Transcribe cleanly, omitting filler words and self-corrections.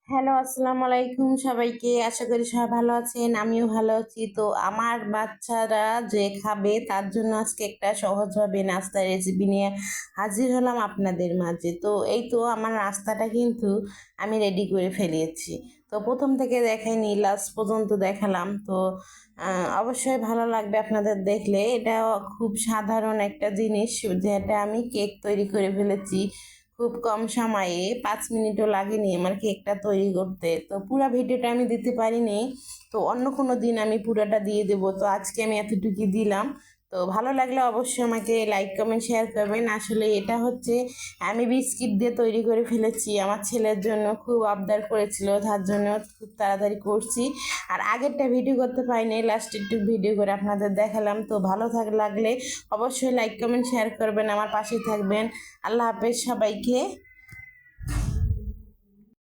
Hello, আসসালামু আলাইকুম সবাইকে। আশা করি সবাই ভালো আছেন। আমিও ভালো আছি। তো আমার বাচ্চারা যে খাবে তার জন্য আজকে একটা সহজভাবে নাস্তার রেসিপি নিয়ে হাজির হলাম আপনাদের মাঝে। তো এই তো আমার নাস্তাটা কিন্তু আমি রেডি করে ফেলেছি। তো প্রথম থেকে দেখাইনি, লাস্ট পর্যন্ত দেখালাম। তো অবশ্যই ভালো লাগবে আপনাদের দেখলে। এটা খুব সাধারণ একটা জিনিস, যেটা আমি কেক তৈরি করে ফেলেছি খুব কম সময়ে। 5 মিনিটও লাগেনি আমার কেকটা তৈরি করতে। তো পুরো ভিডিওটা আমি দিতে পারিনি, তো অন্য কোনো দিন আমি পুরোটা দিয়ে দেবো। তো আজকে আমি এতটুকুই দিলাম। তো ভালো লাগলে অবশ্যই আমাকে লাইক কমেন্ট শেয়ার করবেন। আসলে এটা হচ্ছে আমি বিস্কিট দিয়ে তৈরি করে ফেলেছি, আমার ছেলের জন্য খুব আবদার করেছিল, তার জন্য খুব তাড়াতাড়ি করছি। আর আগেরটা ভিডিও করতে পারিনি, লাস্ট একটু ভিডিও করে আপনাদের দেখালাম। তো ভালো লাগলে অবশ্যই লাইক কমেন্ট শেয়ার করবেন, আমার পাশে থাকবেন। আল্লাহ হাফেজ সবাইকে।